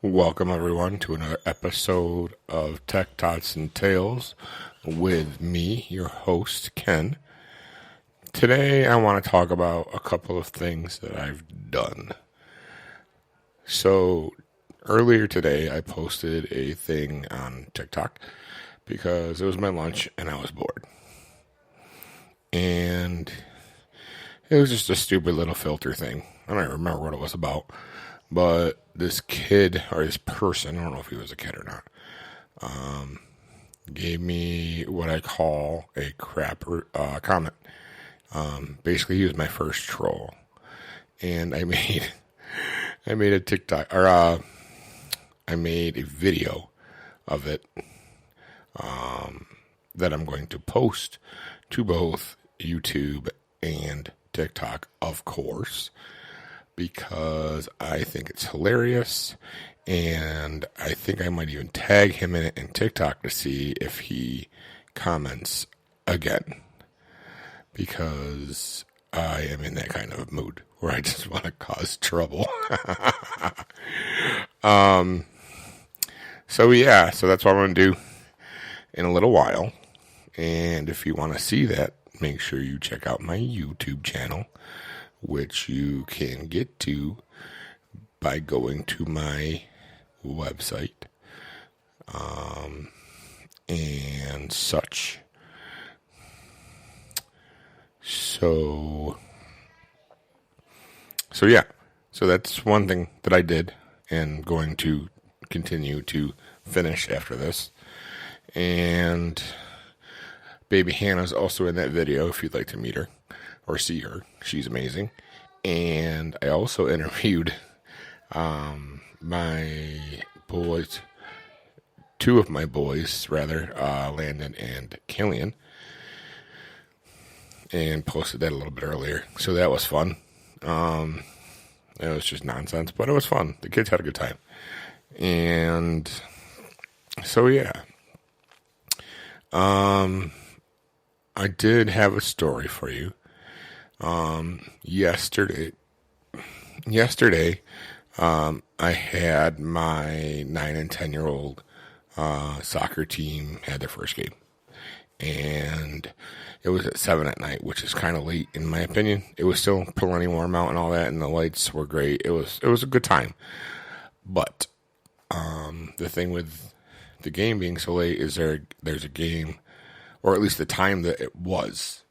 Welcome, everyone, to another episode of Tech Tots and Tales with me, your host, Ken. Today, I want to talk about a couple of things that I've done. So, earlier today, I posted a thing on TikTok because it was my lunch and I was bored. And it was just a stupid little filter thing. I don't even remember what it was about. But this kid, or this person, I don't know if he was a kid or not, gave me what I call a crap comment. Basically, he was my first troll. And I made a TikTok, or I made a video of it that I'm going to post to both YouTube and TikTok, of course, because I think it's hilarious, and I think I might even tag him in it in TikTok to see if he comments again, because I am in that kind of mood where I just want to cause trouble. So that's what I'm going to do in a little while, and if you want to see that, make sure you check out my YouTube channel, which you can get to by going to my website and such. So that's one thing that I did and going to continue to finish after this. And baby Hannah's also in that video if you'd like to meet her or see her. She's amazing. And I also interviewed my boys, two of my boys, rather, Landon and Killian, and posted that a little bit earlier. So that was fun. It was just nonsense, but it was fun. The kids had a good time. And so, yeah. I did have a story for you. Yesterday, I had my 9 and 10-year-old soccer team had their first game, and it was at 7 at night, which is kind of late in my opinion. It was still plenty warm out and all that, and the lights were great. It was a good time, but the thing with the game being so late is there's a game, or at least the time that it was.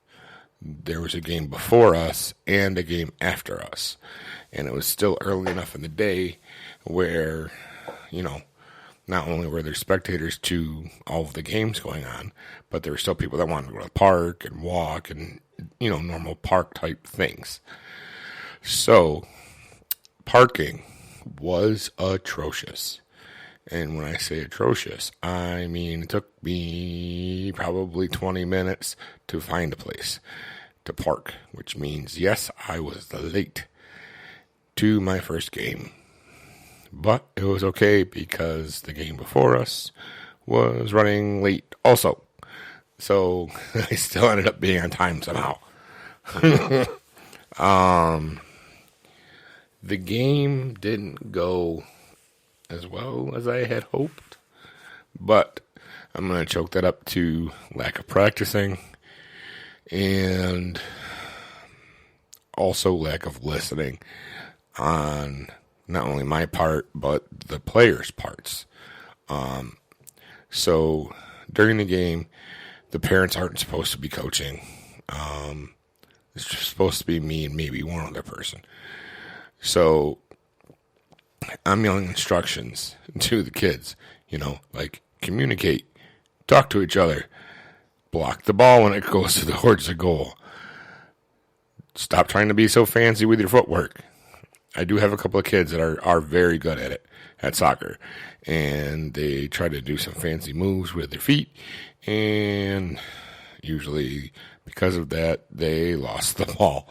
There was a game before us and a game after us. And it was still early enough in the day where, not only were there spectators to all of the games going on, but there were still people that wanted to go to the park and walk and, normal park type things. So, parking was atrocious. And when I say atrocious, I mean it took me probably 20 minutes to find a place to park, which means, yes, I was late to my first game. But it was okay because the game before us was running late also. So I still ended up being on time somehow. The game didn't go as well as I had hoped, but I'm going to chalk that up to lack of practicing and also lack of listening on not only my part, but the players' parts. So during the game, the parents aren't supposed to be coaching. It's just supposed to be me and maybe one other person. So I'm yelling instructions to the kids, like communicate, talk to each other, block the ball when it goes towards the goal. Stop trying to be so fancy with your footwork. I do have a couple of kids that are very good at it, at soccer, and they try to do some fancy moves with their feet, and usually because of that, they lost the ball,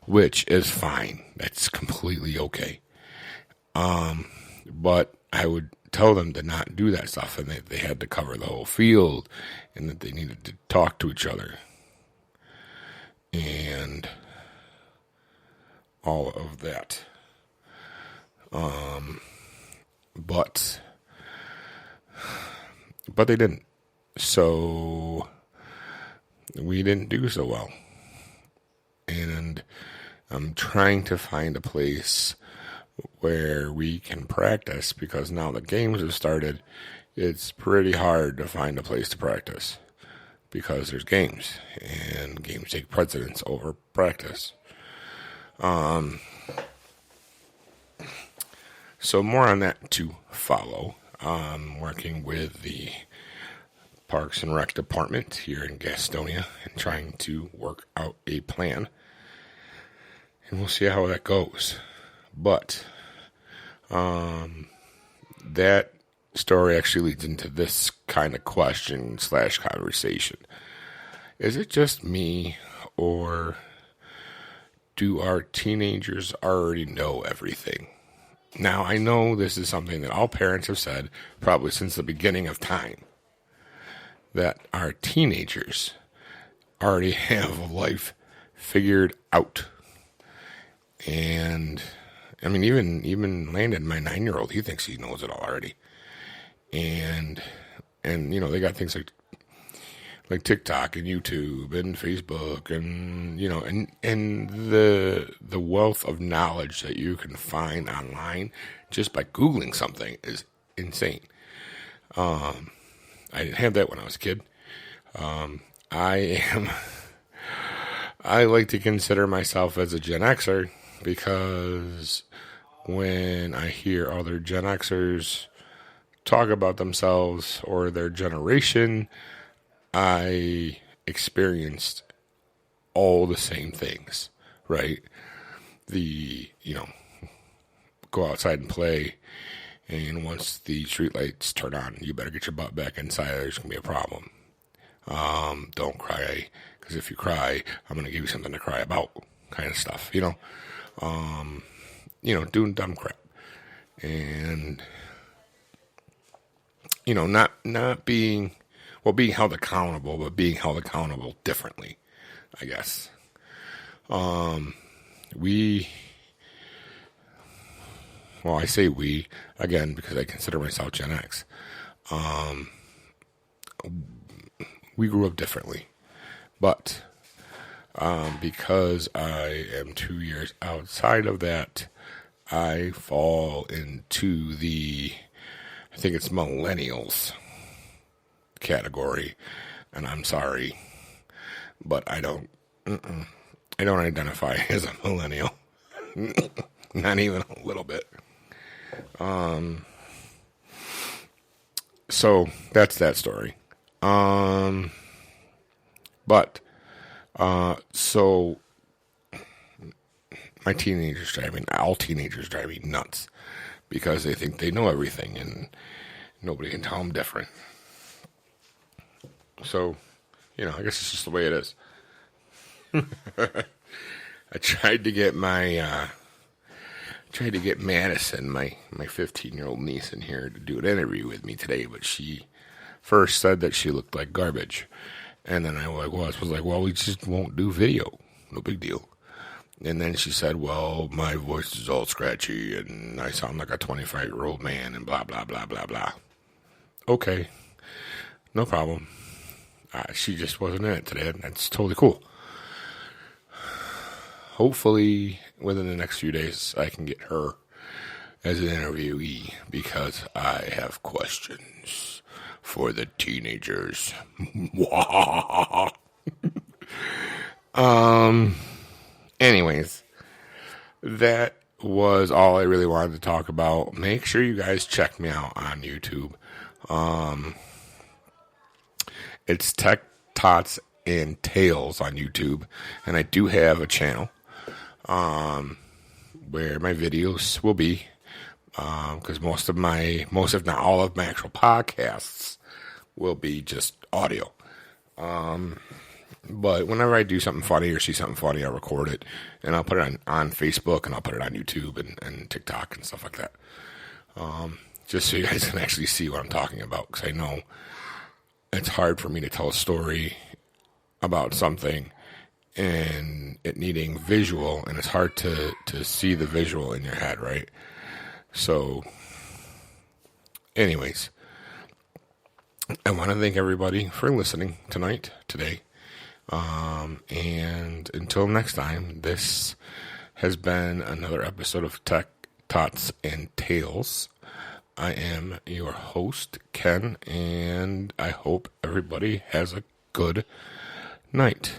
which is fine. That's completely okay. But I would tell them to not do that stuff, and that they had to cover the whole field, and that they needed to talk to each other, and all of that. but they didn't. So we didn't do so well. And I'm trying to find a place where we can practice, because now the games have started. It's pretty hard to find a place to practice because there's games, and games take precedence over practice. So more on that to follow. Working with the Parks and Rec department here in Gastonia and trying to work out a plan. And we'll see how that goes. But that story actually leads into this kind of question / conversation. Is it just me, or do our teenagers already know everything? Now, I know this is something that all parents have said probably since the beginning of time, that our teenagers already have life figured out. And I mean, even Landon, my 9-year-old, he thinks he knows it all already. And you know, they got things like TikTok and YouTube and Facebook, and you know, and the wealth of knowledge that you can find online just by Googling something is insane. I didn't have that when I was a kid. I like to consider myself as a Gen Xer, because when I hear other Gen Xers talk about themselves or their generation, I experienced all the same things, right? Go outside and play, and once the streetlights turn on, you better get your butt back inside, there's going to be a problem. Don't cry, because if you cry, I'm going to give you something to cry about, kind of stuff, doing dumb crap. And, not being held accountable, but being held accountable differently, I guess. I say we, again, because I consider myself Gen X. We grew up differently. But because I am 2 years outside of that, I fall into I think it's millennials category, and I'm sorry, but I don't identify as a millennial. Not even a little bit. So that's that story. So all teenagers drive me nuts, because they think they know everything and nobody can tell them different. So, I guess it's just the way it is. I tried to get Madison, my 15-year-old niece, in here to do an interview with me today, but she first said that she looked like garbage. And then I was like, well, we just won't do video. No big deal. And then she said, well, my voice is all scratchy and I sound like a 25-year-old man and blah, blah, blah, blah, blah. Okay. No problem. She just wasn't in it today, and that's totally cool. Hopefully, within the next few days, I can get her as an interviewee, because I have questions for the teenagers. Anyways, that was all I really wanted to talk about. Make sure you guys check me out on YouTube. It's Tech Tots and Tales on YouTube, and I do have a channel where my videos will be, because most if not all of my actual podcasts will be just audio. But whenever I do something funny or see something funny, I'll record it, and I'll put it on Facebook, and I'll put it on YouTube and TikTok and stuff like that. Just so you guys can actually see what I'm talking about, because I know it's hard for me to tell a story about something and it needing visual, and it's hard to see the visual in your head, right? So anyways, I want to thank everybody for listening today. And until next time, this has been another episode of Tech Tots and Tales. I am your host, Ken, and I hope everybody has a good night.